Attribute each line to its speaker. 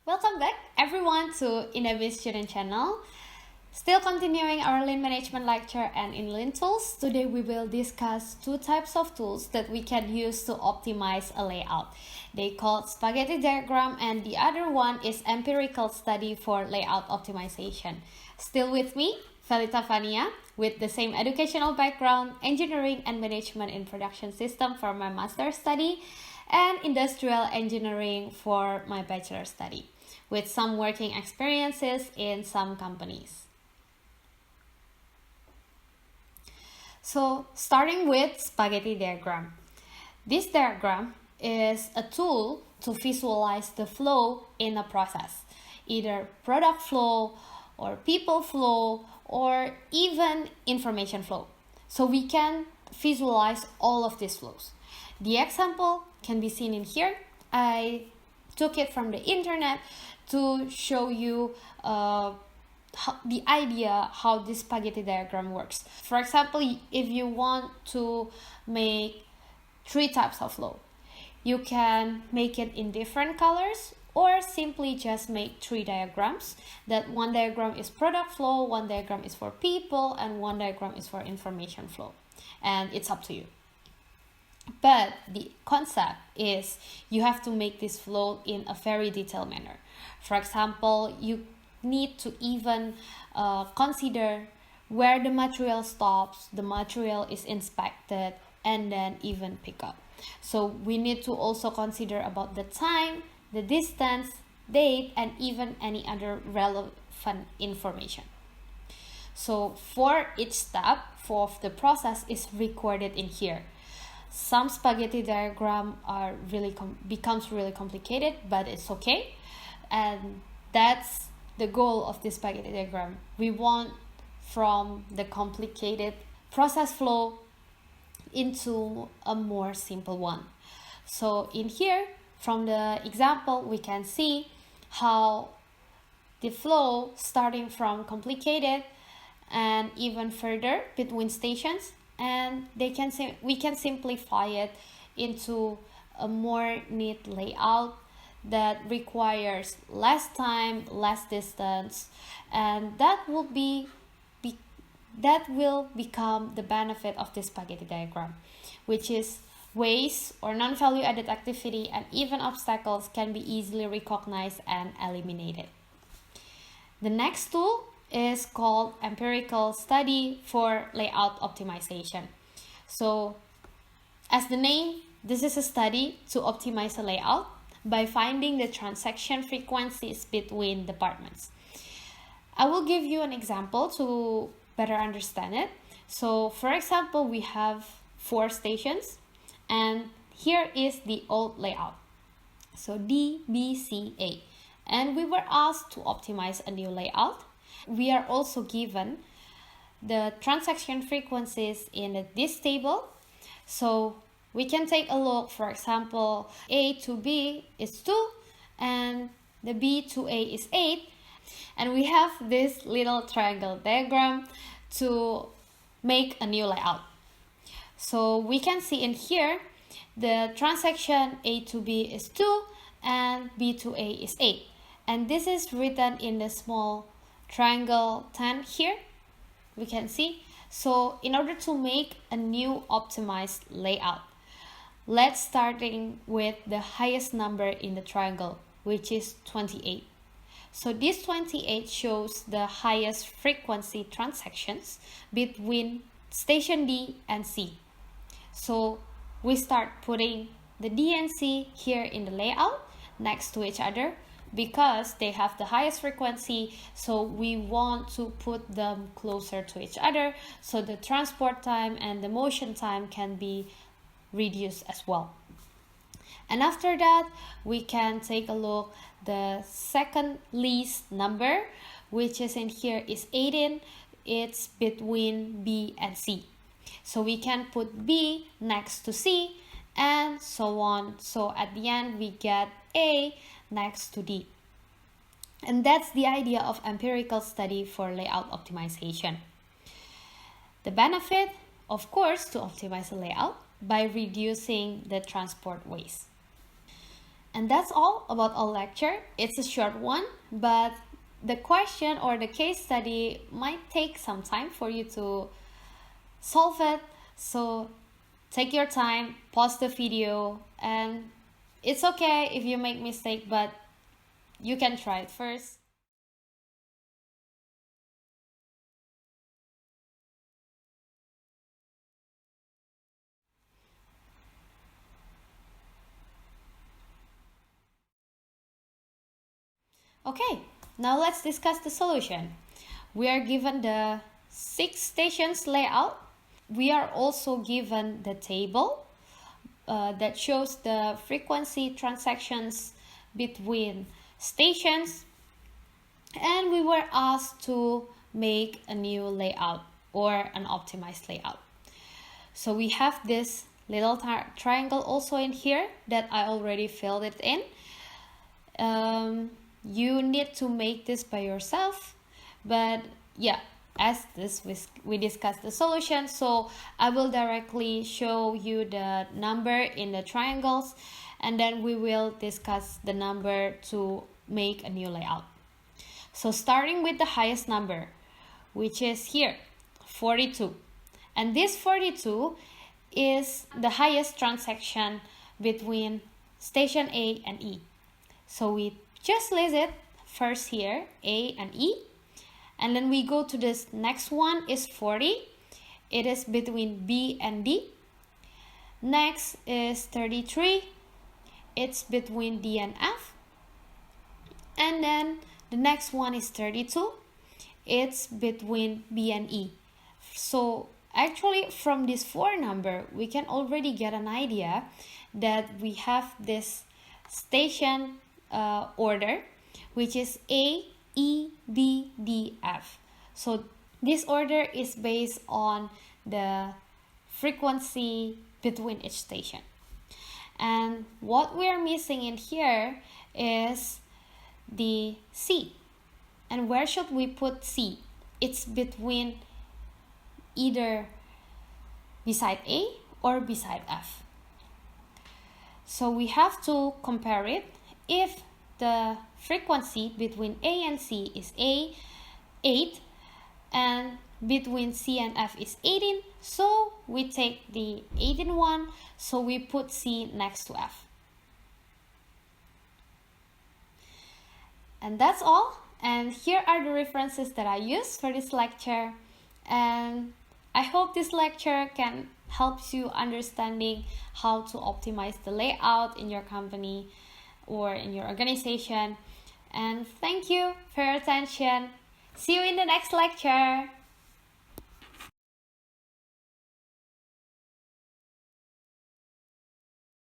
Speaker 1: Welcome back everyone to Innovis Student Channel. Still continuing our Lean Management lecture and in Lean Tools. Today we will discuss two types of tools that we can use to optimize a layout. They called spaghetti diagram and the other one is empirical study for layout optimization. Still with me, Felita Vania, with the same educational background, engineering and management in production system for my master's study and industrial engineering for my bachelor study, with some working experiences in some companies. So starting with spaghetti diagram. This diagram is a tool to visualize the flow in a process, either product flow or people flow or even information flow. So we can visualize all of these flows. The example can be seen in here. I took it from the internet to show you the idea how this spaghetti diagram works. For example, if you want to make three types of flow, you can make it in different colors or simply just make three diagrams. That one diagram is product flow, one diagram is for people, and one diagram is for information flow. And it's up to you. But the concept is you have to make this flow in a very detailed manner. For example, you need to even consider where the material stops, the material is inspected, and then even pick up. So we need to also consider about the time, the distance, date, and even any other relevant information. So for each step of the process is recorded in here. Some spaghetti diagram are becomes really complicated, but it's okay, and that's the goal of this spaghetti diagram. We want from the complicated process flow into a more simple one. So in here, from the example, we can see how the flow starting from complicated and even further between stations, and we can simplify it into a more neat layout that requires less time, less distance, and that will become the benefit of this spaghetti diagram, which is waste or non-value added activity and even obstacles can be easily recognized and eliminated. The next tool is called empirical study for layout optimization. So as the name, this is a study to optimize a layout by finding the transaction frequencies between departments. I will give you an example to better understand it. So for example, we have 4 stations and here is the old layout. So D, B, C, A. And we were asked to optimize a new layout. We are also given the transaction frequencies in this table. So we can take a look, for example, A to B is 2 and the B to A is 8. And we have this little triangle diagram to make a new layout. So we can see in here the transaction A to B is 2 and B to A is 8. And this is written in the small triangle 10 here, we can see. So in order to make a new optimized layout, let's starting with the highest number in the triangle, which is 28. So this 28 shows the highest frequency transactions between station D and C. So we start putting the D and C here in the layout next to each other because they have the highest frequency, so we want to put them closer to each other so the transport time and the motion time can be reduced as well. And after that, we can take a look the second least number, which is in here is 18. It's between B and C. So we can put B next to C and so on. So at the end, we get A next to D. And that's the idea of empirical study for layout optimization. The benefit, of course, to optimize a layout by reducing the transport waste. And that's all about our lecture. It's a short one, but the question or the case study might take some time for you to solve it. So take your time, pause the video, and it's okay if you make mistake, but you can try it first. Okay, now let's discuss the solution. We are given the 6 stations layout. We are also given the table that shows the frequency transactions between stations, and we were asked to make a new layout or an optimized layout. So we have this little triangle also in here that I already filled it in. You need to make this by yourself, but yeah, as this we discussed the solution, so I will directly show you the number in the triangles, and then we will discuss the number to make a new layout. So starting with the highest number, which is here, 42, and this 42 is the highest transaction between station A and E. So we just list it first here, A and E, and then we go to this next one is 40. It is between B and D. Next is 33. It's between D and F. And then the next one is 32. It's between B and E. So actually from this 4 number, we can already get an idea that we have this station order, which is A, E, B, D, F. So this order is based on the frequency between each station. And what we are missing in here is the C. And where should we put C? It's between either beside A or beside F. So we have to compare it. If the frequency between A and C is 8 and between C and F is 18, so we take the 18 one, so we put C next to F. And that's all. And here are the references that I used for this lecture. And I hope this lecture can help you understanding how to optimize the layout in your company or in your organization. And thank you for your attention. See you in the next lecture.